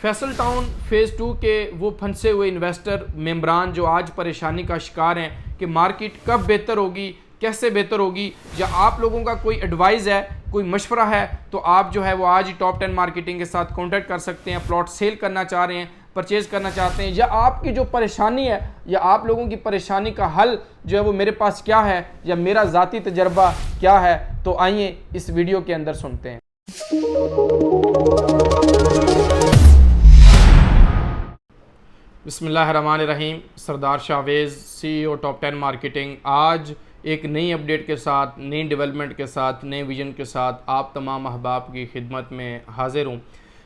Faisal town phase 2 के वो फंसे हुए इन्वेस्टर मेंबरान जो आज परेशानी का शिकार हैं कि मार्केट कब बेहतर होगी, कैसे बेहतर होगी, या आप लोगों का कोई एडवाइस है, कोई मशवरा है, तो आप जो है वो आज ही टॉप 10 मार्केटिंग के साथ कॉन्टैक्ट कर सकते हैं। प्लॉट सेल करना चाह रहे हैं, परचेज़ करना चाहते हैं, या आपकी जो परेशानी है या आप लोगों की परेशानी का हल जो है वो मेरे पास क्या है या मेरा ज़ाती तजर्बा क्या है, तो आइए इस वीडियो के अंदर सुनते हैं। बिस्मिल्लाहिर्रहमानिर्रहीम। सरदार शाहवेज़, CEO टॉप 10 मार्केटिंग, आज एक नई अपडेट के साथ, नई डेवलपमेंट के साथ, नए विजन के साथ आप तमाम अहबाब की खिदमत में हाजिर हूँ।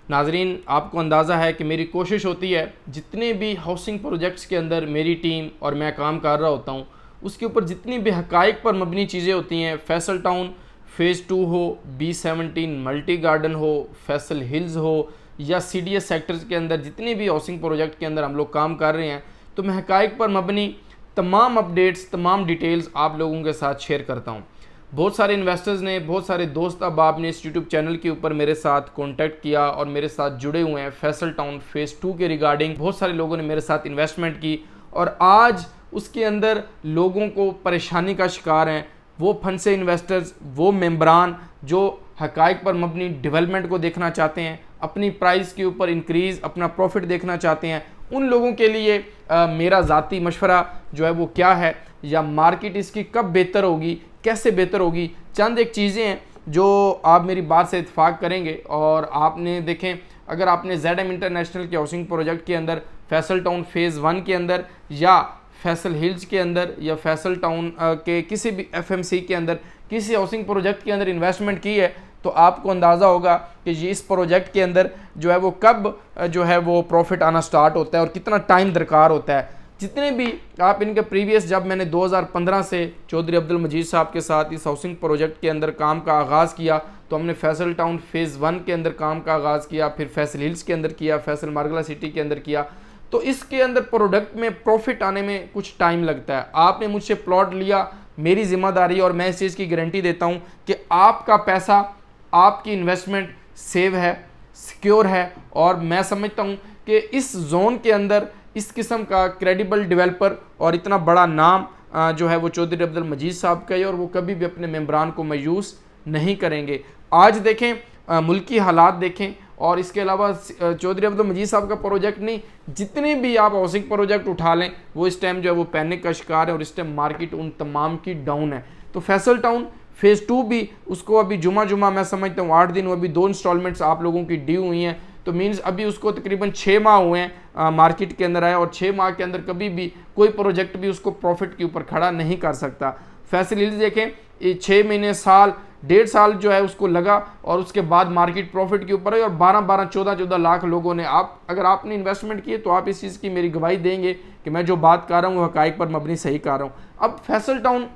नाजरीन, आपको अंदाज़ा है कि मेरी कोशिश होती है जितने भी हाउसिंग प्रोजेक्ट्स के अंदर मेरी टीम और मैं काम कर रहा होता हूँ उसके ऊपर जितनी भी हकाइक पर मबनी चीज़ें होती हैं, फैसल टाउन फेज़ 2 हो, B17 मल्टी गार्डन हो, फैसल हिल्स हो या CDS सेक्टर्स के अंदर जितने भी हाउसिंग प्रोजेक्ट के अंदर हम लोग काम कर रहे हैं, तो मैं हकाइक पर मबनी तमाम अपडेट्स, तमाम डिटेल्स आप लोगों के साथ शेयर करता हूँ। बहुत सारे इन्वेस्टर्स ने, बहुत सारे दोस्त अहबाब ने इस यूट्यूब चैनल के ऊपर मेरे साथ कॉन्टैक्ट किया और मेरे साथ जुड़े हुए हैं फैसल टाउन फेज़ 2 के रिगार्डिंग। बहुत सारे लोगों ने मेरे साथ इन्वेस्टमेंट की और आज उसके अंदर लोगों को परेशानी का शिकार हैं। वो फंसे इन्वेस्टर्स, वो मेंबरान जो हकाइक पर मबनी डेवलपमेंट को देखना चाहते हैं, अपनी प्राइस के ऊपर इंक्रीज़, अपना प्रॉफिट देखना चाहते हैं, उन लोगों के लिए मेरा ज़ाती मशवरा जो है वो क्या है, या मार्केट इसकी कब बेहतर होगी, कैसे बेहतर होगी। चंद एक चीज़ें हैं जो आप मेरी बात से इत्तेफाक करेंगे। और आपने देखें, अगर आपने ZM इंटरनेशनल के हाउसिंग प्रोजेक्ट के अंदर, फैसल टाउन फेज़ 1 के अंदर या फैसल हिल्स के अंदर या फैसल टाउन के किसी भी FMC के अंदर किसी हाउसिंग प्रोजेक्ट के अंदर इन्वेस्टमेंट की है, तो आपको अंदाज़ा होगा कि ये इस प्रोजेक्ट के अंदर जो है वो कब जो है वो प्रॉफिट आना स्टार्ट होता है और कितना टाइम दरकार होता है। जितने भी आप इनके प्रीवियस, जब मैंने 2015 से चौधरी अब्दुल मजीद साहब के साथ इस हाउसिंग प्रोजेक्ट के अंदर काम का आगाज़ किया, तो हमने फैसल टाउन फेज़ 1 के अंदर काम का आगाज़ किया, फिर फैसल हिल्स के अंदर किया, फैसल मार्गला सिटी के अंदर किया। तो इसके अंदर प्रोडक्ट में प्रॉफिट आने में कुछ टाइम लगता है। आपने मुझसे प्लॉट लिया, मेरी जिम्मेदारी, और मैं इस चीज़ की गारंटी देता हूँ कि आपका पैसा, आपकी इन्वेस्टमेंट सेव है, सिक्योर है। और मैं समझता हूँ कि इस जोन के अंदर इस किस्म का क्रेडिबल डेवलपर और इतना बड़ा नाम जो है वो चौधरी अब्दुल मजीद साहब का है, और वो कभी भी अपने मेंबरान को मायूस नहीं करेंगे। आज देखें, मुल्की हालात देखें, और इसके अलावा चौधरी अब्दुल मजीद साहब का प्रोजेक्ट नहीं, जितने भी आप हाउसिंग प्रोजेक्ट उठा लें, वो इस टाइम जो है वो पैनिक का शिकार है और इस टाइम मार्केट उन तमाम की डाउन है। तो फैसल टाउन फेज़ 2 भी, उसको अभी जुमा मैं समझता हूँ 8 दिन, वो अभी 2 इंस्टॉलमेंट्स आप लोगों की ड्यू हुई हैं, तो मीन्स अभी उसको तकरीबन 6 माह हुए हैं मार्केट के अंदर आया, और 6 माह के अंदर कभी भी कोई प्रोजेक्ट भी उसको प्रॉफिट के ऊपर खड़ा नहीं कर सकता। फैसल हिल्स देखें, 6 महीने, साल, 1.5 साल जो है उसको लगा, और उसके बाद मार्केट प्रॉफिट के ऊपर है, और 12-12, 14-14 लाख लोगों ने, आप अगर आपने इन्वेस्टमेंट किए तो आप इस चीज़ की मेरी गवाही देंगे कि मैं जो बात कर रहा हूँ वो हकाइक पर मबनी सही कर रहा हूँ। अब फैसल टाउन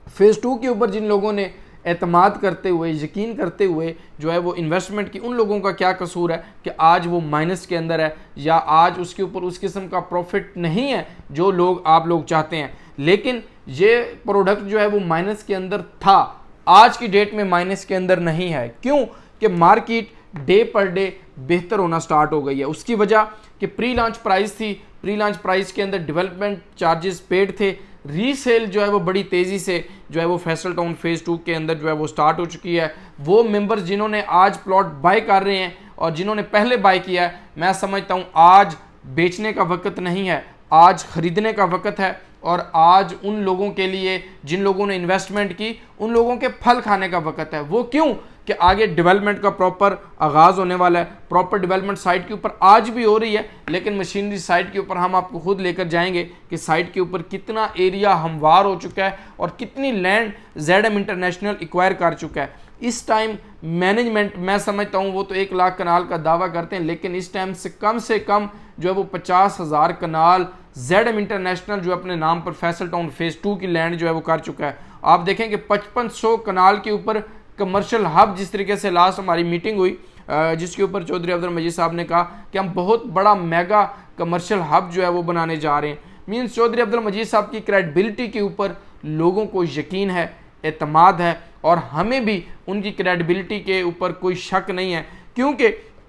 फेज़ 2 के ऊपर जिन लोगों ने एतमाद करते हुए, यकीन करते हुए जो है वो इन्वेस्टमेंट की, उन लोगों का क्या कसूर है कि आज वो माइनस के अंदर है, या आज उसके ऊपर उस किस्म का प्रॉफिट नहीं है जो लोग आप लोग चाहते हैं। लेकिन ये प्रोडक्ट जो है वो माइनस के अंदर था, आज की डेट में माइनस के अंदर नहीं है। क्यों? कि मार्केट डे पर डे बेहतर होना स्टार्ट हो गई है। उसकी वजह कि प्री लॉन्च प्राइस थी, प्री लॉन्च प्राइस के अंदर डेवलपमेंट चार्जेस पेड थे, रीसेल जो है वो बड़ी तेज़ी से जो है वो फैसल टाउन फेज़ 2 के अंदर जो है वो स्टार्ट हो चुकी है। वो मेंबर्स जिन्होंने आज प्लॉट बाय कर रहे हैं और जिन्होंने पहले बाय किया है, मैं समझता हूँ आज बेचने का वक्त नहीं है, आज ख़रीदने का वक्त है। और आज उन लोगों के लिए जिन लोगों ने इन्वेस्टमेंट की, उन लोगों के फल खाने का वक्त है। वो क्यों? कि आगे डेवलपमेंट का प्रॉपर आगाज़ होने वाला है। प्रॉपर डेवलपमेंट साइट के ऊपर आज भी हो रही है, लेकिन मशीनरी साइट के ऊपर हम आपको खुद लेकर जाएंगे कि साइट के ऊपर कितना एरिया हमवार हो चुका है और कितनी लैंड ZM इंटरनेशनल एक्वायर कर चुका है। इस टाइम मैनेजमेंट, मैं समझता हूँ वो तो 1 लाख कनाल का दावा करते हैं, लेकिन इस टाइम से कम जो है वो 50,000 कनाल ZM इंटरनेशनल जो अपने नाम पर फैसल टाउन फेज़ 2 की लैंड जो है वो कर चुका है। आप देखें कि 5500 कनाल के ऊपर कमर्शियल हब, जिस तरीके से लास्ट हमारी मीटिंग हुई जिसके ऊपर चौधरी अब्दुल मजीद साहब ने कहा कि हम बहुत बड़ा मेगा कमर्शियल हब जो है वो बनाने जा रहे हैं। मीन्स चौधरी अब्दुल मजीद साहब की क्रेडिबिलिटी के ऊपर लोगों को यकीन है, एतमाद है, और हमें भी उनकी क्रेडिबिलिटी के ऊपर कोई शक नहीं है। क्योंकि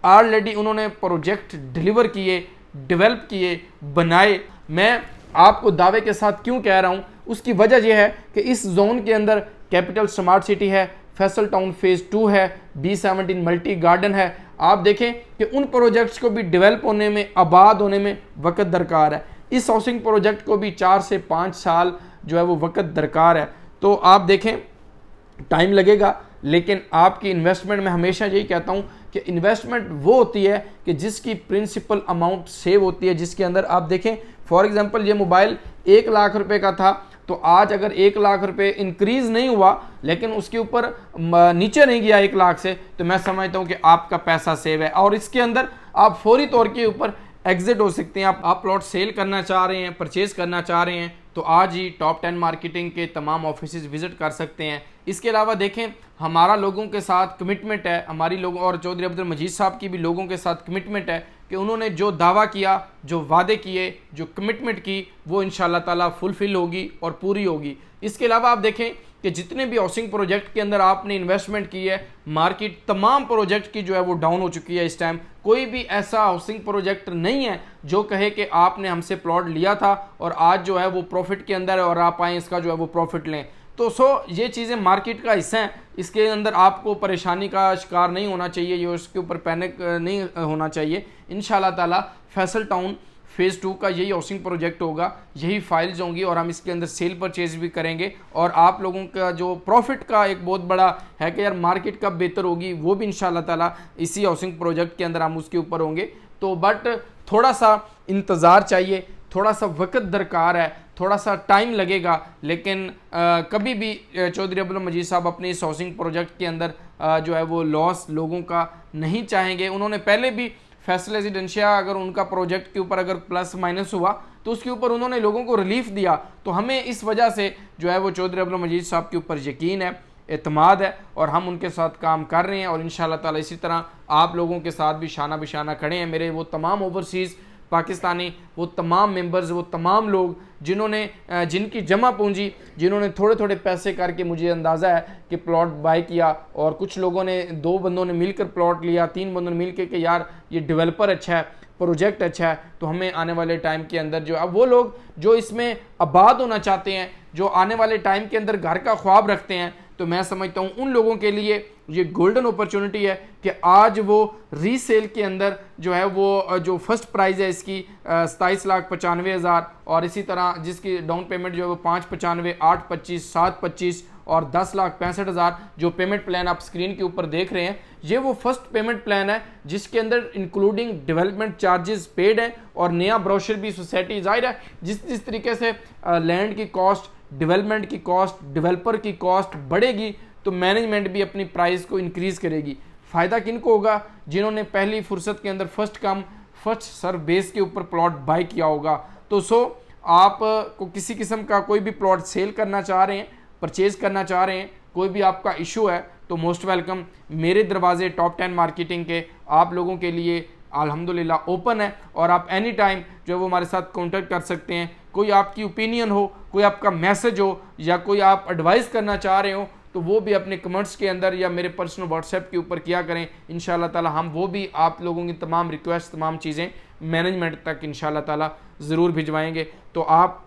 ऑलरेडी उन्होंने प्रोजेक्ट डिलीवर किए, डेवलप किए, बनाए। मैं आपको दावे के साथ क्यों कह रहा हूँ, उसकी वजह यह है कि इस जोन के अंदर कैपिटल स्मार्ट सिटी है, फैसल टाउन फेज़ 2 है, B17 मल्टी गार्डन है। आप देखें कि उन प्रोजेक्ट्स को भी डेवलप होने में, आबाद होने में वक्त दरकार है। इस हाउसिंग प्रोजेक्ट को भी 4 से 5 साल जो है वो वक्त दरकार है। तो आप देखें टाइम लगेगा, लेकिन आपकी इन्वेस्टमेंट में हमेशा यही कहता हूँ कि इन्वेस्टमेंट वो होती है कि जिसकी प्रिंसिपल अमाउंट सेव होती है, जिसके अंदर आप देखें फॉर एग्जांपल ये मोबाइल 1 लाख रुपए का था, तो आज अगर 1 लाख रुपए इंक्रीज नहीं हुआ लेकिन उसके ऊपर नीचे नहीं गया 1 लाख से, तो मैं समझता हूँ कि आपका पैसा सेव है और इसके अंदर आप फौरी तौर के ऊपर एग्जिट हो सकते हैं। आप प्लॉट सेल करना चाह रहे हैं, परचेज करना चाह रहे हैं, तो आज ही टॉप 10 मार्केटिंग के तमाम ऑफिसेज विजिट कर सकते हैं। इसके अलावा देखें हमारा लोगों के साथ कमिटमेंट है, हमारी लोगों और चौधरी अब्दुल मजीद साहब की भी लोगों के साथ कमिटमेंट है कि उन्होंने जो दावा किया, जो वादे किए, जो कमिटमेंट की, वो इंशाल्लाह ताला फुलफिल होगी और पूरी होगी। इसके अलावा आप देखें कि जितने भी हाउसिंग प्रोजेक्ट के अंदर आपने इन्वेस्टमेंट की है, मार्केट तमाम प्रोजेक्ट की जो है वो डाउन हो चुकी है। इस टाइम कोई भी ऐसा हाउसिंग प्रोजेक्ट नहीं है जो कहे कि आपने हमसे प्लॉट लिया था और आज जो है वो प्रॉफिट के अंदर है और आप आए इसका जो है वो प्रॉफिट लें। तो ये चीज़ें मार्केट का हिस्सा हैं, इसके अंदर आपको परेशानी का शिकार नहीं होना चाहिए, ये उसके ऊपर पैनिक नहीं होना चाहिए। इंशाल्लाह ताला फैसल टाउन फेज़ 2 का यही हाउसिंग प्रोजेक्ट होगा, यही फाइल्स होंगी और हम इसके अंदर सेल परचेज भी करेंगे और आप लोगों का जो प्रॉफिट का एक बहुत बड़ा है कि यार मार्केट कब बेहतर होगी, वो भी इंशाल्लाह ताला इसी हाउसिंग प्रोजेक्ट के अंदर हम उसके ऊपर होंगे। तो बट थोड़ा सा इंतज़ार चाहिए, थोड़ा सा वक्त दरकार है, थोड़ा सा टाइम लगेगा, लेकिन कभी भी चौधरी अब्दुल मजीद साहब अपने इस हाउसिंग प्रोजेक्ट के अंदर जो है वो लॉस लोगों का नहीं चाहेंगे। उन्होंने पहले भी फैसल रेजिडेंशिया अगर उनका प्रोजेक्ट के ऊपर अगर प्लस माइनस हुआ तो उसके ऊपर उन्होंने लोगों को रिलीफ दिया। तो हमें इस वजह से जो है वो चौधरी अब्दुल मजीद साहब के ऊपर यकीन है, एतमाद है और हम उनके साथ काम कर रहे हैं और इंशाल्लाह ताला इसी तरह आप लोगों के साथ भी शाना बिशाना खड़े हैं। मेरे वो तमाम ओवरसीज़ पाकिस्तानी, वो तमाम मेंबर्स, वो तमाम लोग जिन्होंने जिनकी जमा पूंजी, जिन्होंने थोड़े थोड़े पैसे करके, मुझे अंदाज़ा है कि प्लॉट बाय किया और कुछ लोगों ने 2 बंदों ने मिलकर प्लॉट लिया, 3 बंदों ने मिलकर कि यार ये डेवलपर अच्छा है, प्रोजेक्ट अच्छा है, तो हमें आने वाले टाइम के अंदर जो अब वो लोग जो इसमें आबाद होना चाहते हैं, जो आने वाले टाइम के अंदर घर का ख्वाब रखते हैं, तो मैं समझता हूँ उन लोगों के लिए ये गोल्डन अपॉर्चुनिटी है कि आज वो रीसेल के अंदर जो है वो जो फर्स्ट प्राइज़ है इसकी 27,95,000 और इसी तरह जिसकी डाउन पेमेंट जो है वो 595, 825, 725 और 10,65,000 जो पेमेंट प्लान आप स्क्रीन के ऊपर देख रहे हैं, ये वो फर्स्ट पेमेंट प्लान है जिसके अंदर इंक्लूडिंग डेवलपमेंट चार्जेस पेड है और नया ब्रोशर भी सोसाइटी ज़ाहिर है जिस तरीके से लैंड की कॉस्ट, डेवलपमेंट की कॉस्ट, डेवलपर की कॉस्ट बढ़ेगी तो मैनेजमेंट भी अपनी प्राइस को इंक्रीज़ करेगी। फ़ायदा किनको होगा? जिन्होंने पहली फुर्सत के अंदर first come first serve base के ऊपर प्लॉट बाय किया होगा। तो आप को किसी किस्म का कोई भी प्लॉट सेल करना चाह रहे हैं, परचेज करना चाह रहे हैं, कोई भी आपका इशू है तो मोस्ट वेलकम। मेरे दरवाजे टॉप 10 मार्केटिंग के आप लोगों के लिए अल्हम्दुलिल्लाह ओपन है और आप एनी टाइम जो है वो हमारे साथ कांटेक्ट कर सकते हैं। कोई आपकी ओपिनियन हो, कोई आपका मैसेज हो या कोई आप एडवाइस करना चाह रहे हो तो वो भी अपने कमेंट्स के अंदर या मेरे पर्सनल व्हाट्सएप के ऊपर किया करें। इंशाल्लाह ताला हम वो भी आप लोगों की तमाम रिक्वेस्ट, तमाम चीज़ें मैनेजमेंट तक इंशाल्लाह ताला ज़रूर भिजवाएंगे। तो आप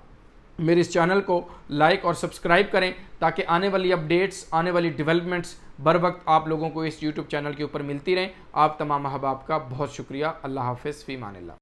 मेरे इस चैनल को लाइक और सब्सक्राइब करें ताकि आने वाली अपडेट्स, आने वाली डेवलपमेंट्स बर वक्त आप लोगों को इस यूट्यूब चैनल के ऊपर मिलती रहें। आप तमाम अहबाब का बहुत शुक्रिया। अल्लाह हाफ़िज़, फ़ी अमानिल्लाह।